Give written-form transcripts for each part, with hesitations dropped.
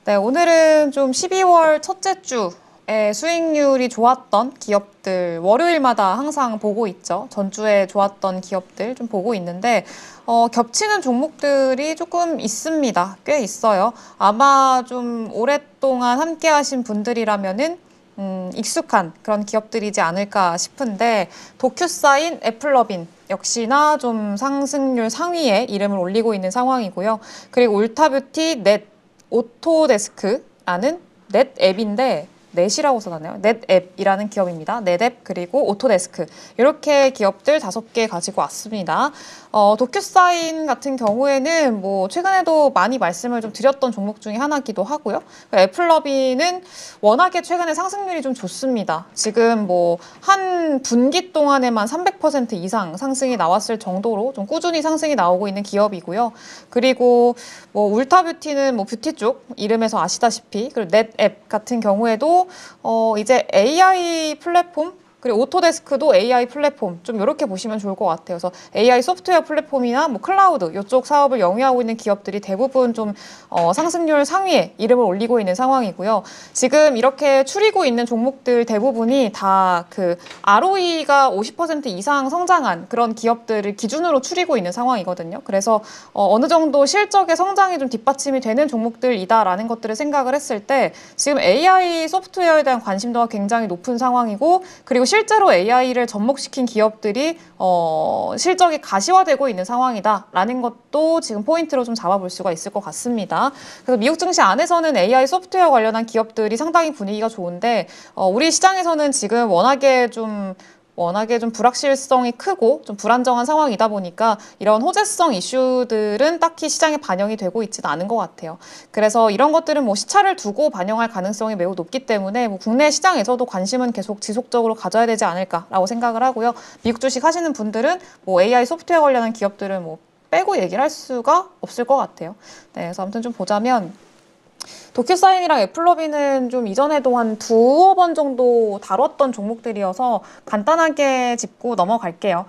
네, 오늘은 좀 12월 첫째 주에 수익률이 좋았던 기업들, 월요일마다 항상 보고 있죠. 전주에 좋았던 기업들 좀 보고 있는데, 겹치는 종목들이 조금 있습니다. 꽤 있어요. 아마 좀 오랫동안 함께 하신 분들이라면은 익숙한 그런 기업들이지 않을까 싶은데, 도큐사인, 애플러빈, 역시나 좀 상승률 상위에 이름을 올리고 있는 상황이고요. 그리고 울타뷰티, 넷, 오토데스크라는 넷앱인데 넷이라고 써놨네요. 넷앱이라는 기업입니다. 넷앱 그리고 오토데스크 이렇게 기업들 5개 가지고 왔습니다. 도큐사인 같은 경우에는 뭐 최근에도 많이 말씀을 좀 드렸던 종목 중에 하나기도 하고요. 애플러비는 워낙에 최근에 상승률이 좀 좋습니다. 지금 뭐 한 분기 동안에만 300% 이상 상승이 나왔을 정도로 좀 꾸준히 상승이 나오고 있는 기업이고요. 그리고 뭐 울타뷰티는 뭐 뷰티 쪽 이름에서 아시다시피 그리고 넷앱 같은 경우에도 이제 AI 플랫폼 그리고 오토데스크도 AI 플랫폼 좀 이렇게 보시면 좋을 것 같아요. 그래서 AI 소프트웨어 플랫폼이나 뭐 클라우드 이쪽 사업을 영위하고 있는 기업들이 대부분 좀 상승률 상위에 이름을 올리고 있는 상황이고요. 지금 이렇게 추리고 있는 종목들 대부분이 다 그 ROE가 50% 이상 성장한 그런 기업들을 기준으로 추리고 있는 상황이거든요. 그래서 어느 정도 실적의 성장이 좀 뒷받침이 되는 종목들이다라는 것들을 생각을 했을 때 지금 AI 소프트웨어에 대한 관심도가 굉장히 높은 상황이고 그리고 실제로 AI를 접목시킨 기업들이 실적이 가시화되고 있는 상황이다라는 것도 지금 포인트로 좀 잡아볼 수가 있을 것 같습니다. 그래서 미국 증시 안에서는 AI 소프트웨어 관련한 기업들이 상당히 분위기가 좋은데 우리 시장에서는 지금 워낙에 좀 불확실성이 크고 좀 불안정한 상황이다 보니까 이런 호재성 이슈들은 딱히 시장에 반영이 되고 있지는 않은 것 같아요. 그래서 이런 것들은 뭐 시차를 두고 반영할 가능성이 매우 높기 때문에 뭐 국내 시장에서도 관심은 계속 지속적으로 가져야 되지 않을까라고 생각을 하고요. 미국 주식 하시는 분들은 뭐 AI 소프트웨어 관련한 기업들은 뭐 빼고 얘기를 할 수가 없을 것 같아요. 네, 그래서 아무튼 좀 보자면 도큐사인이랑 애플러비는 좀 이전에도 한 두어 번 정도 다뤘던 종목들이어서 간단하게 짚고 넘어갈게요.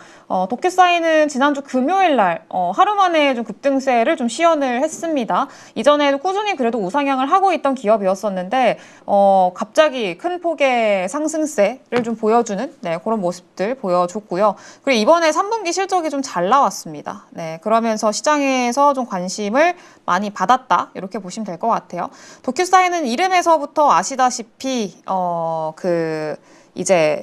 도큐사인은 지난주 금요일 날 하루 만에 좀 급등세를 좀 시연을 했습니다. 이전에도 꾸준히 그래도 우상향을 하고 있던 기업이었었는데 갑자기 큰 폭의 상승세를 좀 보여주는 그런 모습들 보여줬고요. 그리고 이번에 3분기 실적이 좀 잘 나왔습니다. 네, 그러면서 시장에서 좀 관심을 많이 받았다 이렇게 보시면 될 것 같아요. 도큐사인은 이름에서부터 아시다시피 이제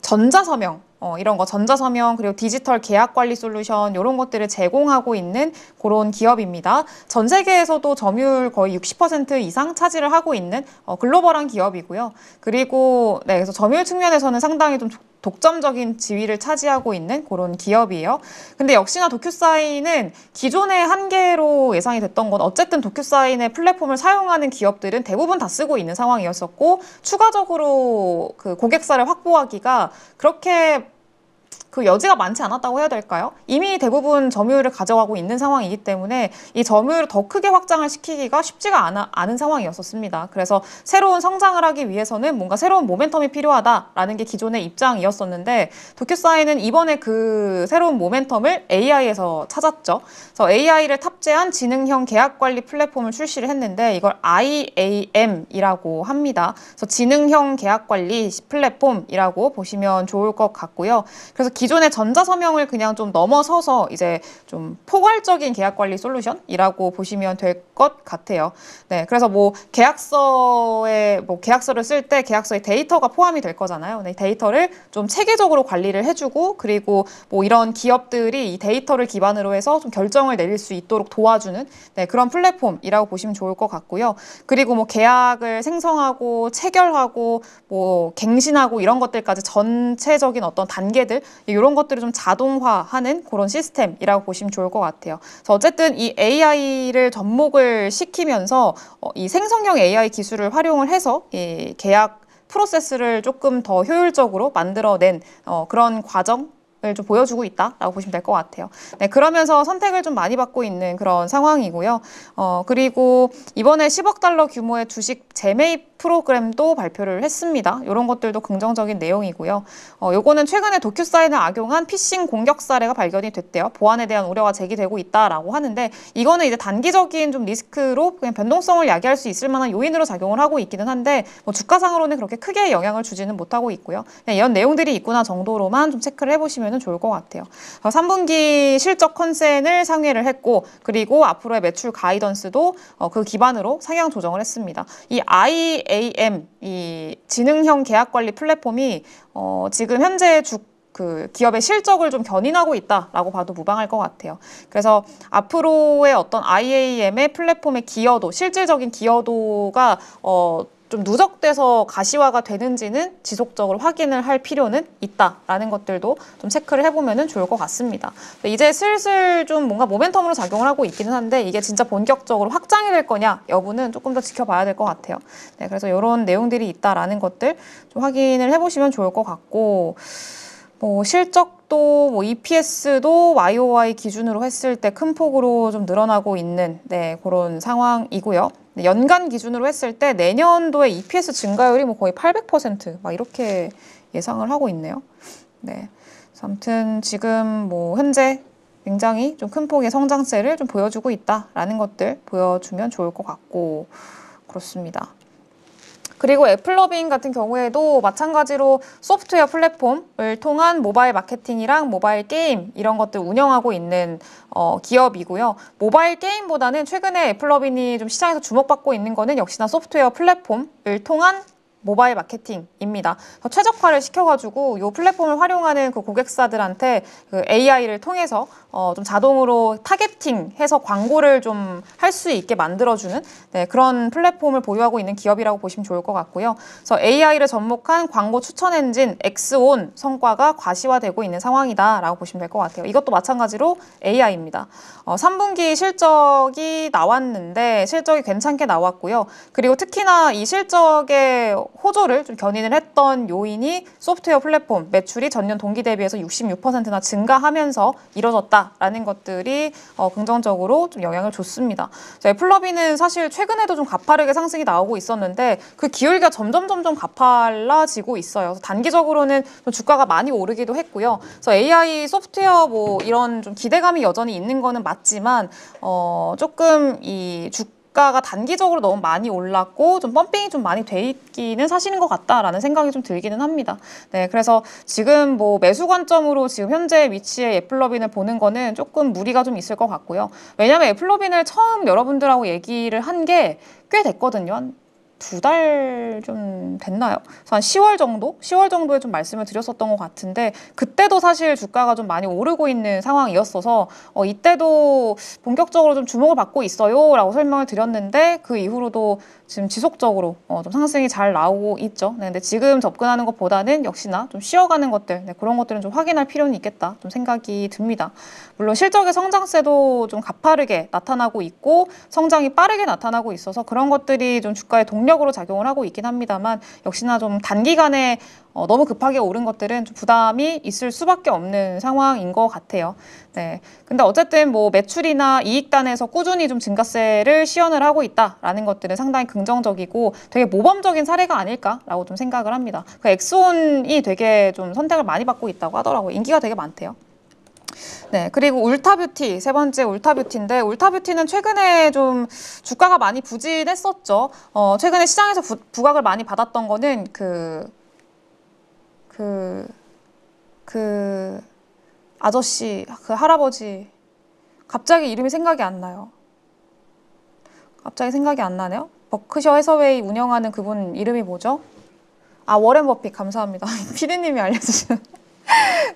전자서명 이런 거 전자서명 그리고 디지털 계약 관리 솔루션 이런 것들을 제공하고 있는 그런 기업입니다. 전 세계에서도 점유율 거의 60% 이상 차지를 하고 있는 글로벌한 기업이고요. 그리고 그래서 점유율 측면에서는 상당히 좀 독점적인 지위를 차지하고 있는 그런 기업이에요. 근데 역시나 도큐사인은 기존의 한계로 예상이 됐던 건 어쨌든 도큐사인의 플랫폼을 사용하는 기업들은 대부분 다 쓰고 있는 상황이었었고 추가적으로 그 고객사를 확보하기가 그렇게 그 여지가 많지 않았다고 해야 될까요? 이미 대부분 점유율을 가져가고 있는 상황이기 때문에 이 점유율을 더 크게 확장을 시키기가 쉽지가 않은 상황이었었습니다. 그래서 새로운 성장을 하기 위해서는 뭔가 새로운 모멘텀이 필요하다라는 게 기존의 입장이었었는데 도큐사인은 이번에 그 새로운 모멘텀을 AI에서 찾았죠. 그래서 AI를 탑재한 지능형 계약관리 플랫폼을 출시를 했는데 이걸 IAM이라고 합니다. 그래서 지능형 계약관리 플랫폼이라고 보시면 좋을 것 같고요. 그래서 기존의 전자서명을 그냥 좀 넘어서서 이제 좀 포괄적인 계약관리 솔루션이라고 보시면 될 것 같아요. 네, 그래서 뭐 계약서를 쓸 때 계약서에 데이터가 포함이 될 거잖아요. 네, 데이터를 좀 체계적으로 관리를 해주고 그리고 뭐 이런 기업들이 이 데이터를 기반으로 해서 좀 결정을 내릴 수 있도록 도와주는 그런 플랫폼이라고 보시면 좋을 것 같고요. 그리고 뭐 계약을 생성하고 체결하고 뭐 갱신하고 이런 것들까지 전체적인 어떤 단계들 이런 것들을 좀 자동화하는 그런 시스템이라고 보시면 좋을 것 같아요. 그래서 어쨌든 이 AI를 접목을 시키면서 이 생성형 AI 기술을 활용을 해서 이 계약 프로세스를 조금 더 효율적으로 만들어낸 그런 과정을 좀 보여주고 있다라고 보시면 될 것 같아요. 네, 그러면서 선택을 좀 많이 받고 있는 그런 상황이고요. 그리고 이번에 10억 달러 규모의 주식 재매입 프로그램도 발표를 했습니다. 이런 것들도 긍정적인 내용이고요. 요거는 최근에 도큐사인을 악용한 피싱 공격 사례가 발견이 됐대요. 보안에 대한 우려가 제기되고 있다라고 하는데 이거는 이제 단기적인 좀 리스크로 그냥 변동성을 야기할 수 있을 만한 요인으로 작용을 하고 있기는 한데 뭐 주가상으로는 그렇게 크게 영향을 주지는 못하고 있고요. 이런 내용들이 있구나 정도로만 좀 체크를 해보시면 좋을 것 같아요. 3분기 실적 컨센을 상회를 했고 그리고 앞으로의 매출 가이던스도 그 기반으로 상향 조정을 했습니다. 이 IAM, 이 지능형 계약관리 플랫폼이 지금 현재 그 기업의 실적을 좀 견인하고 있다라고 봐도 무방할 것 같아요. 그래서 앞으로의 어떤 IAM의 플랫폼의 기여도, 실질적인 기여도가 좀 누적돼서 가시화가 되는지는 지속적으로 확인을 할 필요는 있다라는 것들도 좀 체크를 해보면 좋을 것 같습니다. 이제 슬슬 좀 뭔가 모멘텀으로 작용을 하고 있기는 한데 이게 진짜 본격적으로 확장이 될 거냐 여부는 조금 더 지켜봐야 될 것 같아요. 네, 그래서 이런 내용들이 있다라는 것들 좀 확인을 해보시면 좋을 것 같고 뭐 실적도 뭐 EPS도 YOY 기준으로 했을 때 큰 폭으로 좀 늘어나고 있는 그런 상황이고요. 연간 기준으로 했을 때 내년도에 EPS 증가율이 뭐 거의 800% 이렇게 예상을 하고 있네요. 네. 아무튼 지금 뭐 현재 굉장히 좀 큰 폭의 성장세를 좀 보여주고 있다라는 것들 보여주면 좋을 것 같고 그렇습니다. 그리고 애플러빙 같은 경우에도 마찬가지로 소프트웨어 플랫폼을 통한 모바일 마케팅이랑 모바일 게임 이런 것들 운영하고 있는 기업이고요. 모바일 게임보다는 최근에 애플러빙이 좀 시장에서 주목받고 있는 거는 역시나 소프트웨어 플랫폼을 통한 모바일 마케팅입니다. 더 최적화를 시켜가지고 이 플랫폼을 활용하는 그 고객사들한테 그 AI를 통해서 좀 자동으로 타겟팅해서 광고를 좀 할 수 있게 만들어주는 그런 플랫폼을 보유하고 있는 기업이라고 보시면 좋을 것 같고요. 그래서 AI를 접목한 광고 추천 엔진 엑스온 성과가 과시화되고 있는 상황이다라고 보시면 될 것 같아요. 이것도 마찬가지로 AI입니다. 3분기 실적이 나왔는데 실적이 괜찮게 나왔고요. 그리고 특히나 이 실적의 호조를 좀 견인을 했던 요인이 소프트웨어 플랫폼 매출이 전년 동기 대비해서 66%나 증가하면서 이뤄졌다라는 것들이 긍정적으로 좀 영향을 줬습니다. 애플러빙은 사실 최근에도 좀 가파르게 상승이 나오고 있었는데 그 기울기가 점점 가팔라지고 있어요. 단기적으로는 좀 주가가 많이 오르기도 했고요. 그래서 AI 소프트웨어 뭐 이런 좀 기대감이 여전히 있는 거는 맞지만 조금 이 주가가 단기적으로 너무 많이 올랐고 좀 펌핑이 좀 많이 돼 있기는 사실인 것 같다라는 생각이 좀 들기는 합니다. 네, 그래서 지금 뭐 매수 관점으로 지금 현재 위치의 애플러빙을 보는 거는 조금 무리가 좀 있을 것 같고요. 왜냐하면 애플러빙을 처음 여러분들하고 얘기를 한 게 꽤 됐거든요. 한 2달 좀 됐나요? 그래서 한 10월 정도? 10월 정도에 좀 말씀을 드렸었던 것 같은데 그때도 사실 주가가 좀 많이 오르고 있는 상황이었어서 이때도 본격적으로 좀 주목을 받고 있어요 라고 설명을 드렸는데 그 이후로도 지금 지속적으로 좀 상승이 잘 나오고 있죠. 네, 근데 지금 접근하는 것보다는 역시나 좀 쉬어가는 것들 그런 것들은 좀 확인할 필요는 있겠다 좀 생각이 듭니다. 물론 실적의 성장세도 좀 가파르게 나타나고 있고 성장이 빠르게 나타나고 있어서 그런 것들이 좀 주가의 동력으로 작용을 하고 있긴 합니다만 역시나 좀 단기간에 너무 급하게 오른 것들은 좀 부담이 있을 수밖에 없는 상황인 것 같아요. 네. 근데 어쨌든 뭐 매출이나 이익단에서 꾸준히 좀 증가세를 시연을 하고 있다라는 것들은 상당히 긍정적이고 되게 모범적인 사례가 아닐까라고 좀 생각을 합니다. 그 엑스온이 되게 좀 선택을 많이 받고 있다고 하더라고요. 인기가 되게 많대요. 네, 그리고 울타뷰티, 세 번째 울타뷰티인데 울타뷰티는 최근에 좀 주가가 많이 부진했었죠. 최근에 시장에서 부각을 많이 받았던 거는 아저씨, 그 할아버지 갑자기 이름이 생각이 안 나요. 갑자기 생각이 안 나네요. 버크셔 해서웨이 운영하는 그분 이름이 뭐죠? 아, 워렌 버핏 감사합니다. 피디님이 알려주시는.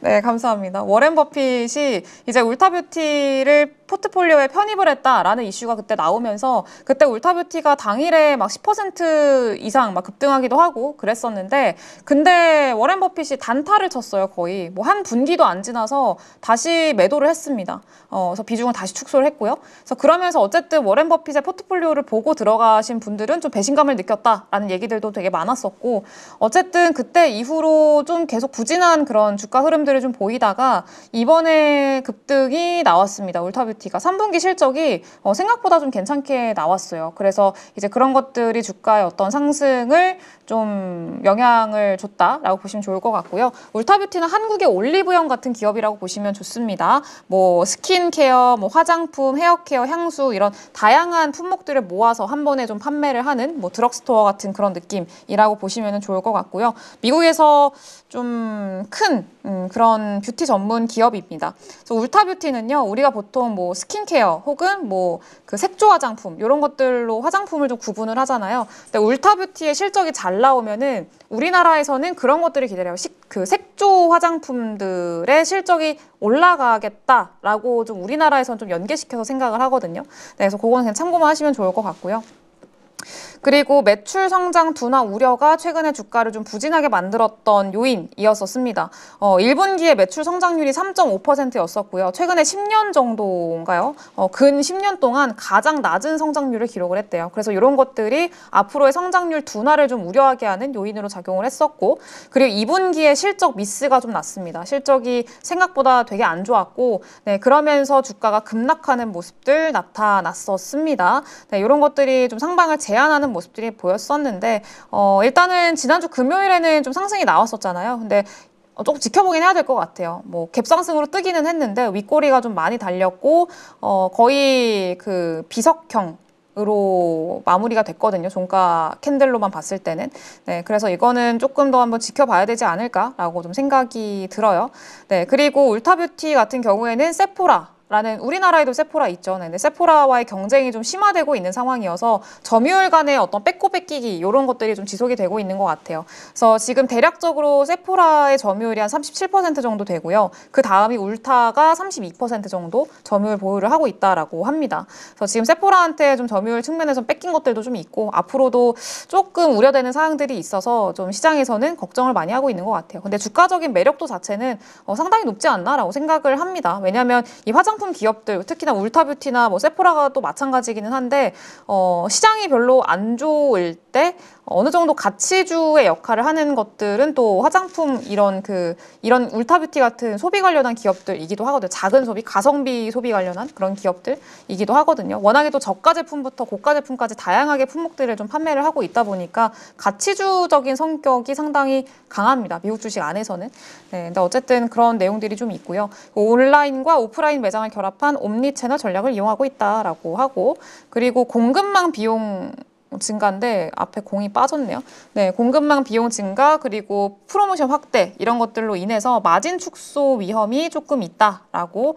네, 감사합니다. 워렌 버핏이 이제 울타뷰티를 포트폴리오에 편입을 했다라는 이슈가 그때 나오면서 그때 울타뷰티가 당일에 막 10% 이상 막 급등하기도 하고 그랬었는데 근데 워렌 버핏이 단타를 쳤어요. 거의 뭐 한 분기도 안 지나서 다시 매도를 했습니다. 그래서 비중을 다시 축소를 했고요. 그래서 그러면서 어쨌든 워렌 버핏의 포트폴리오를 보고 들어가신 분들은 좀 배신감을 느꼈다라는 얘기들도 되게 많았었고 어쨌든 그때 이후로 좀 계속 부진한 그런 주가 흐름들을 좀 보이다가 이번에 급등이 나왔습니다. 울타뷰티 울타뷰티가 3분기 실적이 생각보다 좀 괜찮게 나왔어요. 그래서 이제 그런 것들이 주가의 어떤 상승을 좀 영향을 줬다라고 보시면 좋을 것 같고요. 울타뷰티는 한국의 올리브영 같은 기업이라고 보시면 좋습니다. 뭐 스킨케어, 뭐 화장품, 헤어케어, 향수 이런 다양한 품목들을 모아서 한 번에 좀 판매를 하는 뭐 드럭스토어 같은 그런 느낌이라고 보시면 좋을 것 같고요. 미국에서 좀 큰 그런 뷰티 전문 기업입니다. 그래서 울타뷰티는요, 우리가 보통 뭐 스킨케어 혹은 뭐 그 색조 화장품 이런 것들로 화장품을 좀 구분을 하잖아요. 근데 울타뷰티의 실적이 잘 나오면은 우리나라에서는 그런 것들을 기다려요. 그 색조 화장품들의 실적이 올라가겠다라고 좀 우리나라에서는 좀 연계시켜서 생각을 하거든요. 네, 그래서 그거는 그냥 참고만 하시면 좋을 것 같고요. 그리고 매출 성장 둔화 우려가 최근에 주가를 좀 부진하게 만들었던 요인이었었습니다. 1분기에 매출 성장률이 3.5%였었고요. 최근에 10년 정도인가요? 근 10년 동안 가장 낮은 성장률을 기록을 했대요. 그래서 이런 것들이 앞으로의 성장률 둔화를 좀 우려하게 하는 요인으로 작용을 했었고, 그리고 2분기에 실적 미스가 좀 났습니다. 실적이 생각보다 되게 안 좋았고, 네, 그러면서 주가가 급락하는 모습들 나타났었습니다. 네, 이런 것들이 좀 상방을 제한하는 모습들이 보였었는데 일단은 지난주 금요일에는 좀 상승이 나왔었잖아요. 근데 조금 지켜보긴 해야 될 것 같아요. 뭐 갭상승으로 뜨기는 했는데 윗꼬리가 좀 많이 달렸고 거의 그 비석형으로 마무리가 됐거든요. 종가 캔들로만 봤을 때는. 네, 그래서 이거는 조금 더 한번 지켜봐야 되지 않을까라고 좀 생각이 들어요. 네, 그리고 울타뷰티 같은 경우에는 세포라는 우리나라에도 세포라 있죠. 네, 근데 세포라와의 경쟁이 좀 심화되고 있는 상황이어서 점유율 간의 어떤 뺏고 뺏기기 이런 것들이 좀 지속이 되고 있는 것 같아요. 그래서 지금 대략적으로 세포라의 점유율이 한 37% 정도 되고요. 그 다음이 울타가 32% 정도 점유율 보유를 하고 있다라고 합니다. 그래서 지금 세포라한테 좀 점유율 측면에서 뺏긴 것들도 좀 있고 앞으로도 조금 우려되는 사항들이 있어서 좀 시장에서는 걱정을 많이 하고 있는 것 같아요. 근데 주가적인 매력도 자체는 상당히 높지 않나라고 생각을 합니다. 왜냐하면 이 화장품 기업들, 특히나 울타뷰티나 뭐 세포라가 또 마찬가지기는 한데 시장이 별로 안 좋을 때 어느 정도 가치주의 역할을 하는 것들은 또 화장품 이런 울타뷰티 같은 소비 관련한 기업들이기도 하거든요. 작은 소비, 가성비 소비 관련한 그런 기업들이기도 하거든요. 워낙에 또 저가 제품부터 고가 제품까지 다양하게 품목들을 좀 판매를 하고 있다 보니까 가치주적인 성격이 상당히 강합니다. 미국 주식 안에서는. 네, 근데 어쨌든 그런 내용들이 좀 있고요. 온라인과 오프라인 매장을 결합한 옴니채널 전략을 이용하고 있다라고 하고, 그리고 공급망 비용 증가인데 앞에 공이 빠졌네요. 네, 공급망 비용 증가 그리고 프로모션 확대 이런 것들로 인해서 마진 축소 위험이 조금 있다라고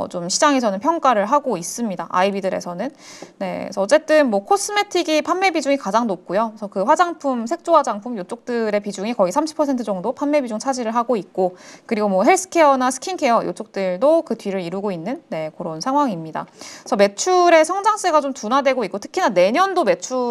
좀 시장에서는 평가를 하고 있습니다. 아이비들에서는. 네, 그래서 어쨌든 뭐 코스메틱이 판매 비중이 가장 높고요. 그래서 그 화장품, 색조 화장품 이쪽들의 비중이 거의 30% 정도 판매 비중 차지를 하고 있고, 그리고 뭐 헬스케어나 스킨케어 이쪽들도 그 뒤를 이루고 있는 그런 상황입니다. 그래서 매출의 성장세가 좀 둔화되고 있고, 특히나 내년도 매출액이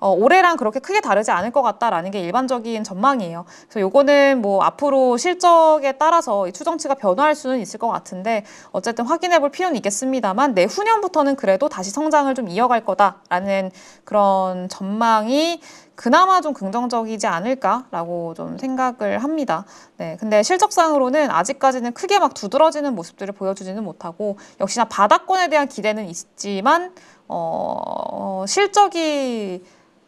올해랑 그렇게 크게 다르지 않을 것 같다라는 게 일반적인 전망이에요. 그래서 요거는 뭐 앞으로 실적에 따라서 이 추정치가 변화할 수는 있을 것 같은데 어쨌든 확인해 볼 필요는 있겠습니다만 내후년부터는 그래도 다시 성장을 좀 이어갈 거다라는 그런 전망이 그나마 좀 긍정적이지 않을까라고 좀 생각을 합니다. 네, 근데 실적상으로는 아직까지는 크게 막 두드러지는 모습들을 보여주지는 못하고 역시나 바닥권에 대한 기대는 있지만 실적이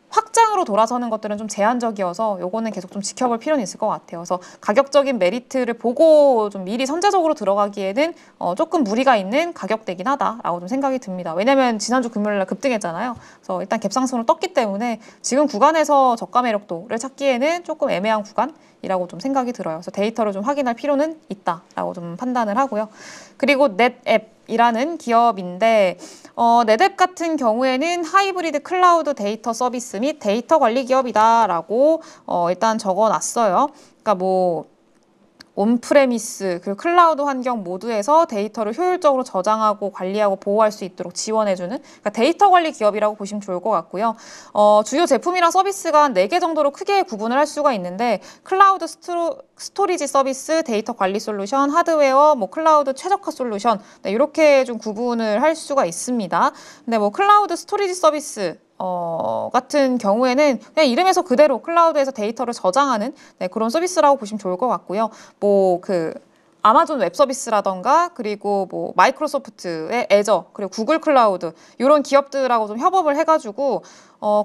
확장으로 돌아서는 것들은 좀 제한적이어서 요거는 계속 좀 지켜볼 필요는 있을 것 같아요. 그래서 가격적인 메리트를 보고 좀 미리 선제적으로 들어가기에는 조금 무리가 있는 가격대긴 하다라고 좀 생각이 듭니다. 왜냐면 지난주 금요일날 급등했잖아요. 그래서 일단 갭상승으로 떴기 때문에 지금 구간에서 저가 매력도를 찾기에는 조금 애매한 구간이라고 좀 생각이 들어요. 그래서 데이터를 좀 확인할 필요는 있다라고 좀 판단을 하고요. 그리고 넷앱이라는 기업인데 넷앱 같은 경우에는 하이브리드 클라우드 데이터 서비스 및 데이터 관리 기업이다라고 일단 적어놨어요. 그러니까 뭐 온프레미스 그리고 클라우드 환경 모두에서 데이터를 효율적으로 저장하고 관리하고 보호할 수 있도록 지원해주는 그러니까 데이터 관리 기업이라고 보시면 좋을 것 같고요. 주요 제품이랑 서비스가 한 4개 정도로 크게 구분을 할 수가 있는데 클라우드 스토리지 서비스, 데이터 관리 솔루션, 하드웨어, 뭐 클라우드 최적화 솔루션 이렇게 좀 구분을 할 수가 있습니다. 근데 뭐 클라우드 스토리지 서비스 같은 경우에는 그냥 이름에서 그대로 클라우드에서 데이터를 저장하는 그런 서비스라고 보시면 좋을 것 같고요. 뭐 아마존 웹 서비스라던가 그리고 뭐 마이크로소프트의 애저 그리고 구글 클라우드 이런 기업들하고 좀 협업을 해가지고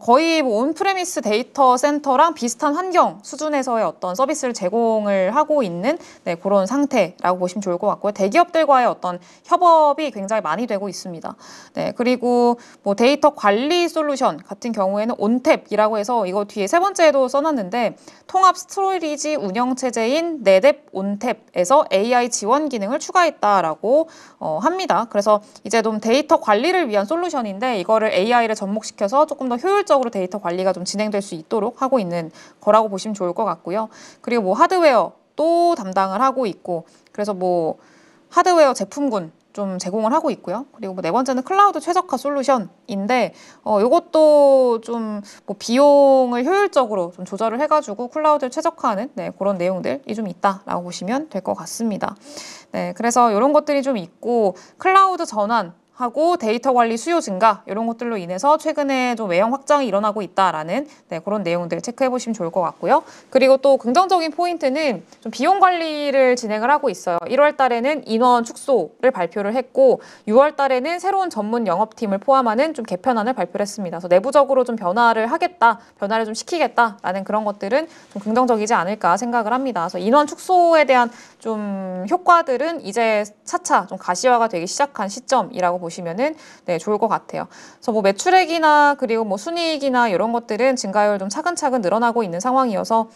거의 뭐 온프레미스 데이터 센터랑 비슷한 환경 수준에서의 어떤 서비스를 제공을 하고 있는 네, 그런 상태라고 보시면 좋을 것 같고요. 대기업들과의 어떤 협업이 굉장히 많이 되고 있습니다. 네, 그리고 뭐 데이터 관리 솔루션 같은 경우에는 온탭이라고 해서 이거 뒤에 세 번째에도 써놨는데 통합 스토리지 운영 체제인 넷앱 온탭에서 AI 지원 기능을 추가했다라고 합니다. 그래서 이제 좀 데이터 관리를 위한 솔루션인데 이거를 AI를 접목시켜서 조금 더 효율적으로 데이터 관리가 좀 진행될 수 있도록 하고 있는 거라고 보시면 좋을 것 같고요. 그리고 뭐 하드웨어 또 담당을 하고 있고 그래서 뭐 하드웨어 제품군 좀 제공을 하고 있고요. 그리고 뭐 네 번째는 클라우드 최적화 솔루션인데 이것도 좀 뭐 비용을 효율적으로 좀 조절을 해가지고 클라우드를 최적화하는 네, 그런 내용들이 좀 있다라고 보시면 될 것 같습니다. 네, 그래서 이런 것들이 좀 있고 클라우드 전환 하고 데이터 관리 수요 증가 이런 것들로 인해서 최근에 좀 외형 확장이 일어나고 있다라는 네, 그런 내용들 체크해 보시면 좋을 것 같고요. 그리고 또 긍정적인 포인트는 좀 비용 관리를 진행을 하고 있어요. 1월 달에는 인원 축소를 발표를 했고 6월 달에는 새로운 전문 영업팀을 포함하는 좀 개편안을 발표를 했습니다. 그래서 내부적으로 좀 변화를 하겠다, 변화를 좀 시키겠다라는 그런 것들은 좀 긍정적이지 않을까 생각을 합니다. 그래서 인원 축소에 대한 좀 효과들은 이제 차차 좀 가시화가 되기 시작한 시점이라고 보시면은 네, 좋을 것 같아요. 그래서 뭐 매출액이나 그리고 뭐 순이익이나 이런 것들은 증가율 좀 차근차근 늘어나고 있는 상황이어서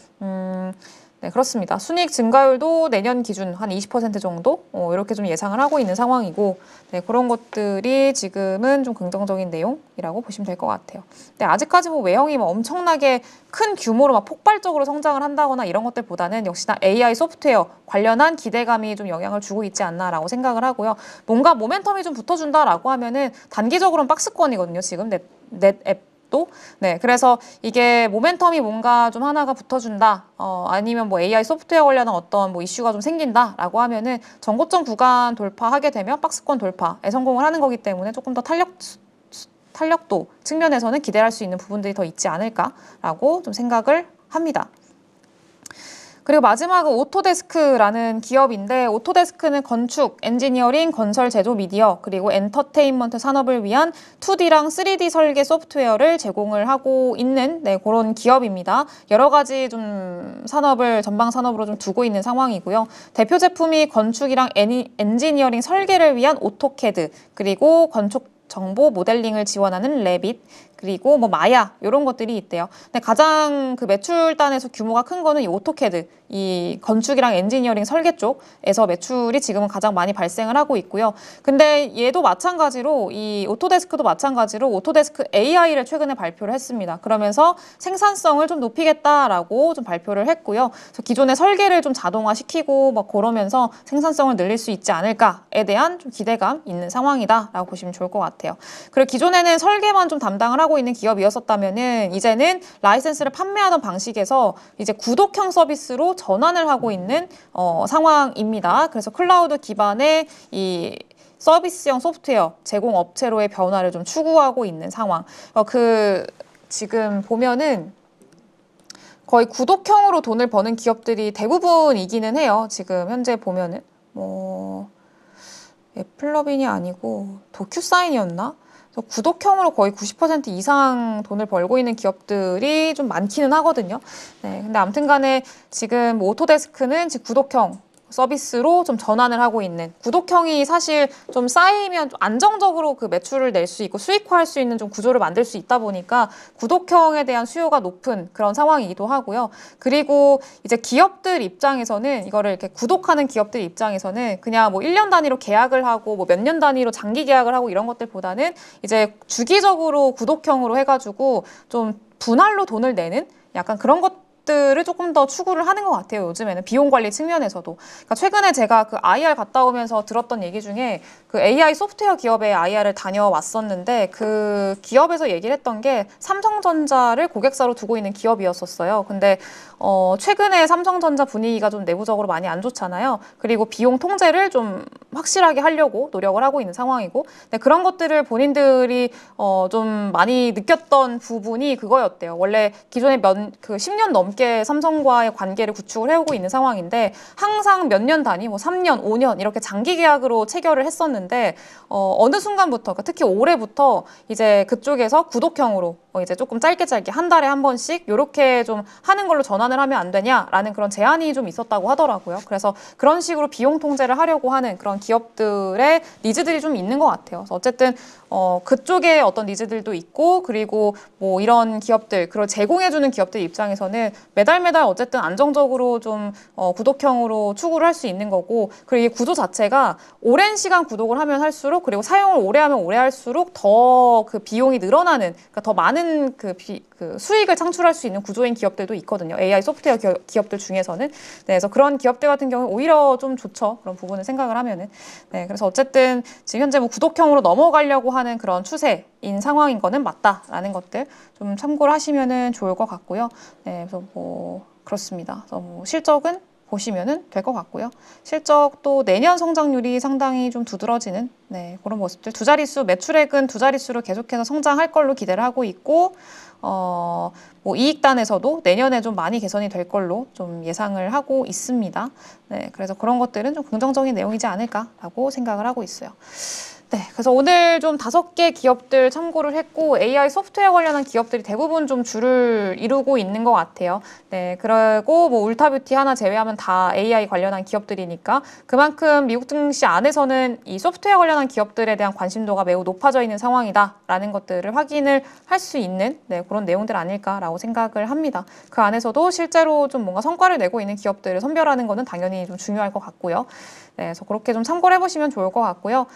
네, 그렇습니다. 순이익 증가율도 내년 기준 한 20% 정도 이렇게 좀 예상을 하고 있는 상황이고 네, 그런 것들이 지금은 좀 긍정적인 내용이라고 보시면 될 것 같아요. 네, 아직까지 뭐 외형이 뭐 엄청나게 큰 규모로 막 폭발적으로 성장을 한다거나 이런 것들보다는 역시나 AI 소프트웨어 관련한 기대감이 좀 영향을 주고 있지 않나라고 생각을 하고요. 뭔가 모멘텀이 좀 붙어준다라고 하면은 단기적으로는 박스권이거든요. 지금 넷앱 또 네, 그래서 이게 모멘텀이 뭔가 좀 하나가 붙어준다, 아니면 뭐 AI 소프트웨어 관련한 어떤 뭐 이슈가 좀 생긴다라고 하면은 전고점 구간 돌파하게 되면 박스권 돌파에 성공을 하는 거기 때문에 조금 더 탄력도 측면에서는 기대할 수 있는 부분들이 더 있지 않을까라고 좀 생각을 합니다. 그리고 마지막은 오토데스크라는 기업인데 오토데스크는 건축, 엔지니어링, 건설, 제조, 미디어 그리고 엔터테인먼트 산업을 위한 2D랑 3D 설계 소프트웨어를 제공을 하고 있는 네, 그런 기업입니다. 여러 가지 좀 산업을 전방 산업으로 좀 두고 있는 상황이고요. 대표 제품이 건축이랑 엔지니어링 설계를 위한 오토캐드 그리고 건축 정보 모델링을 지원하는 레빗 그리고 뭐 마야 이런 것들이 있대요. 근데 가장 그 매출단에서 규모가 큰 거는 이 오토캐드, 이 건축이랑 엔지니어링 설계 쪽에서 매출이 지금은 가장 많이 발생을 하고 있고요. 근데 얘도 마찬가지로 이 오토데스크도 마찬가지로 오토데스크 AI를 최근에 발표를 했습니다. 그러면서 생산성을 좀 높이겠다라고 좀 발표를 했고요. 그래서 기존의 설계를 좀 자동화시키고 막 그러면서 생산성을 늘릴 수 있지 않을까에 대한 좀 기대감 있는 상황이다라고 보시면 좋을 것 같아요. 그리고 기존에는 설계만 좀 담당을 하고 있는 기업이었었다면은 이제는 라이센스를 판매하던 방식에서 이제 구독형 서비스로 전환을 하고 있는 상황입니다. 그래서 클라우드 기반의 이 서비스형 소프트웨어 제공 업체로의 변화를 좀 추구하고 있는 상황. 지금 보면은 거의 구독형으로 돈을 버는 기업들이 대부분이기는 해요. 지금 현재 보면은 뭐 애플러빈이 아니고 도큐사인이었나? 구독형으로 거의 90% 이상 돈을 벌고 있는 기업들이 좀 많기는 하거든요. 네, 근데 아무튼 간에 지금 오토데스크는 구독형 서비스로 좀 전환을 하고 있는, 구독형이 사실 좀 쌓이면 좀 안정적으로 그 매출을 낼 수 있고 수익화할 수 있는 좀 구조를 만들 수 있다 보니까 구독형에 대한 수요가 높은 그런 상황이기도 하고요. 그리고 이제 기업들 입장에서는 이거를 이렇게 구독하는 기업들 입장에서는 그냥 뭐 1년 단위로 계약을 하고 뭐 몇 년 단위로 장기 계약을 하고 이런 것들보다는 이제 주기적으로 구독형으로 해가지고 좀 분할로 돈을 내는 약간 그런 것들을 조금 더 추구를 하는 것 같아요. 요즘에는 비용 관리 측면에서도. 그러니까 최근에 제가 그 IR 갔다 오면서 들었던 얘기 중에 그 AI 소프트웨어 기업의 IR을 다녀왔었는데 그 기업에서 얘기를 했던 게 삼성전자를 고객사로 두고 있는 기업이었었어요. 근데 최근에 삼성전자 분위기가 좀 내부적으로 많이 안 좋잖아요. 그리고 비용 통제를 좀 확실하게 하려고 노력을 하고 있는 상황이고, 네, 그런 것들을 본인들이 좀 많이 느꼈던 부분이 그거였대요. 원래 기존에 그 10년 넘게 삼성과의 관계를 구축을 해오고 있는 상황인데 항상 몇 년 단위, 뭐 3년, 5년 이렇게 장기 계약으로 체결을 했었는데 어느 순간부터, 그러니까 특히 올해부터 이제 그쪽에서 구독형으로 이제 조금 짧게 한 달에 한 번씩 이렇게 좀 하는 걸로 전환을 하면 안 되냐라는 그런 제안이 좀 있었다고 하더라고요. 그래서 그런 식으로 비용 통제를 하려고 하는 그런 기업들의 니즈들이 좀 있는 것 같아요. 그래서 어쨌든 그쪽에 어떤 니즈들도 있고, 그리고 뭐 이런 기업들, 그걸 제공해주는 기업들 입장에서는 매달 어쨌든 안정적으로 좀 구독형으로 추구를 할 수 있는 거고, 그리고 이 구조 자체가 오랜 시간 구독을 하면 할수록, 그리고 사용을 오래 하면 오래 할수록 더 그 비용이 늘어나는, 그러니까 더 많은 그 수익을 창출할 수 있는 구조인 기업들도 있거든요. AI 소프트웨어 기업들 중에서는. 네, 그래서 그런 기업들 같은 경우는 오히려 좀 좋죠. 그런 부분을 생각을 하면은. 네, 그래서 어쨌든 지금 현재 뭐 구독형으로 넘어가려고 하는 그런 추세인 상황인 거는 맞다라는 것들 좀 참고를 하시면은 좋을 것 같고요. 네, 그래서 뭐 그렇습니다. 그래서 뭐 실적은 보시면은 될 것 같고요. 실적도 내년 성장률이 상당히 좀 두드러지는, 네, 그런 모습들. 두 자릿수, 매출액은 두 자릿수로 계속해서 성장할 걸로 기대를 하고 있고, 뭐 이익단에서도 내년에 좀 많이 개선이 될 걸로 좀 예상을 하고 있습니다. 네, 그래서 그런 것들은 좀 긍정적인 내용이지 않을까라고 생각을 하고 있어요. 네, 그래서 오늘 좀 5개 기업들 참고를 했고, AI 소프트웨어 관련한 기업들이 대부분 좀 줄을 이루고 있는 것 같아요. 네, 그리고 뭐 울타뷰티 하나 제외하면 다 AI 관련한 기업들이니까 그만큼 미국 증시 안에서는 이 소프트웨어 관련한 기업들에 대한 관심도가 매우 높아져 있는 상황이다라는 것들을 확인을 할 수 있는, 네, 그런 내용들 아닐까라고 생각을 합니다. 그 안에서도 실제로 좀 뭔가 성과를 내고 있는 기업들을 선별하는 거는 당연히 좀 중요할 것 같고요. 네, 그래서 그렇게 좀 참고를 해보시면 좋을 것 같고요.